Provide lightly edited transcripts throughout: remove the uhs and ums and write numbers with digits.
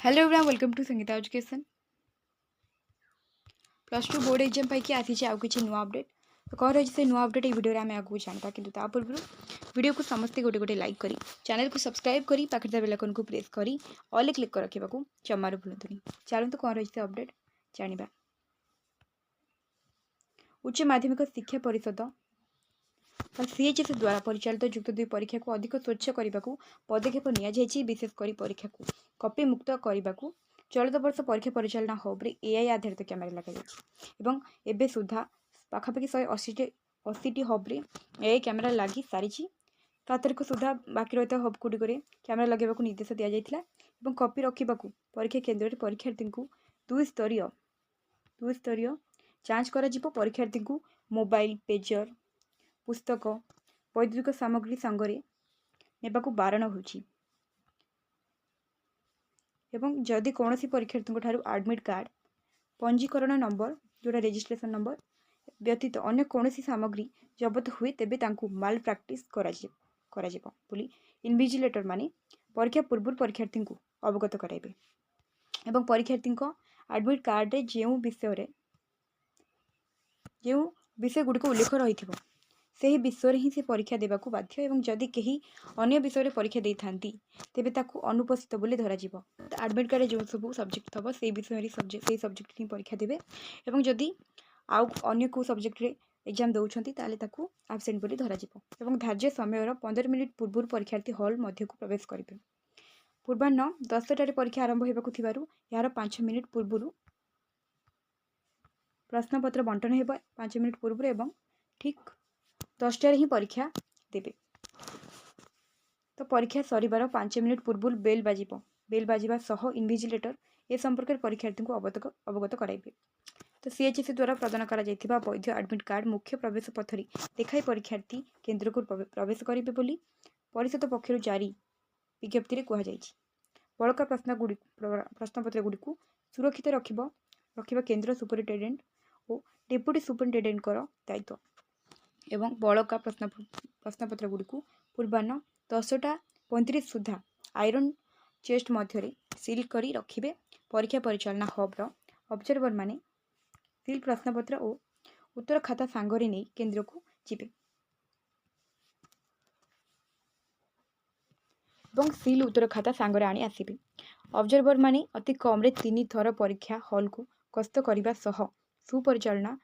Hello everyone welcome to Sangeeta education plus two board exam पाई आसी आउ कि नुआ अपडेट तो कौन रही से नुआ अपडेट वीडियो आम आगे जानवा कि पूर्व वीडियो को समस्त गोटे गोटे लाइक करी चैनल को सब्सक्राइब करी पाखे बेल आइकन को प्रेस करी ऑल क्लिक कर रखा जमार भूलुनी चलते कौन रही से अपडेट जाना। उच्च माध्यमिक शिक्षा परिषद सीएचएस द्वारा परिचालित युक्त 2 परीक्षा को अधिक स्वच्छ करने को पदक्षेप विशेषकर परीक्षा को कॉपी मुक्त करने को चलित वर्ष परीक्षा परिचालना हब्रे एआई आधारित कैमेरा लगे एवं सुधा पाखापाखि 180 हब्रे एआई कैमेरा लगी सारी 7 तारीख सुधा बाकी रही हब गुड़िक कैमेरा लगे निर्देश दि जाता कॉपी रखा परीक्षा केन्द्र में परीक्षार्थी को दुई स्तरीय जांच कर परीक्षार्थी को मोबाइल पेजर पुस्तक वैद्युतिक सामग्री सांगरे नेबाकू बारण होछि एवं जदि कौन परीक्षार्थी एडमिट कार्ड पंजीकरण नंबर जोड़ा रजिस्ट्रेशन नंबर व्यतीत अन्य कौन सामग्री जबत हुए तेबे तांकू माल प्रैक्टिस करा बोली इनविजिलेटर माने परीक्षा पूर्व परीक्षार्थी को अवगत कराइबे एवं परीक्षार्थी एडमिट कार्ड जो विषय गुड़िक उल्लेख रही से विषय ही से परीक्षा देवाक बाध्य एवं जदि कहीं अन्य विषय परीक्षा दे था तेबे ताकू अनुपस्थित बोली धरा एडमिट कार्ड जो सब सब्जेक्ट थब से विषय सब्जेक्ट ही परीक्षा देवे एवं जदि आउ अन्य को सब्जेक्ट रे एग्जाम दौरान ताकू आबसेंट बोली धरा एवं धार्य समय 15 मिनिट पूर्व परीक्षार्थी हॉल मध्य को प्रवेश करेंगे। पूर्वाह्न 10टार परीक्षा आरंभ होगार यार 5 मिनिट पूर्व प्रश्नपत्र बंटन हो 5 मिनिट पूर्व एवं ठीक 10टार ही परीक्षा देवे। तो परीक्षा सरिबार 5 मिनिट पूर्व बेल बाजिबा सह इनविजिलेटर ए संपर्क में परीक्षार्थी को अवगत कराइबे। तो सीएचएस द्वारा प्रदान करा जायथिबा वैध एडमिट कार्ड मुख्य प्रवेश पथरी देखाई परीक्षार्थी केन्द्र को प्रवेश करेंगे बोली परिषद पक्षर जारी विज्ञप्ति में कहुଯାଇଛି। बड़का प्रश्नपत्र गुड़ी को सुरक्षित रखिबा केन्द्र सुपरिटेडेंट और डेप्यूटी सुपरिटेडेंट दायित्व एवं बड़का प्रश्नपत्र गुड़ी को पूर्वाह्न 10:35 सुधा आयरन चेस्ट मध्य सिल करी रखिबे। परीक्षा परिचालना हब्र ऑब्जर्वर माने सिल प्रश्नपत्र और उत्तर खाता सांगरे नहीं केन्द्र को जीवे एवं सिल उत्तर खाता सांगरे आनी आसीबे। ऑब्जर्वर माने अति कम रे 3 थर परीक्षा हॉल को गस्त करिबा सह सुपरिचालनार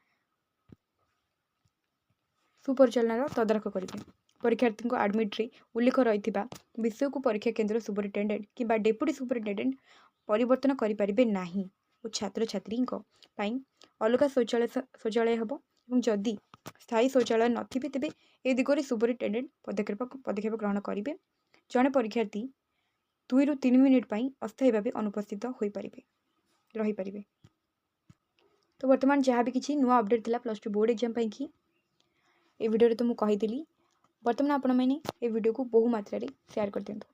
तदारख करेंगे। परीक्षार्थी को एडमिट रे उल्लेख रही विषय को परीक्षा केन्द्र सुपरिटेडेंट कि डेप्यूटी सुपरिटेडेंट परिवर्तन करें नहीं और छात्र छात्री अलग शौचालय हम और जदि स्थायी शौचालय नथिबे तेबे ए दिगरे सुपरिटेडेंट पदक्षेप ग्रहण करेंगे। जड़े परीक्षार्थी 2 ରୁ 3 मिनिट अस्थायी भाव अनुपस्थित रही पारे। तो वर्तमान जहाँ भी किसी नुआ अपडेट थिला प्लस टू बोर्ड एग्जाम कि ए वीडियो तो मुझे कही वर्तमान आपण मैंने ए वीडियो को बहु मात्रा शेयर कर दिंतु।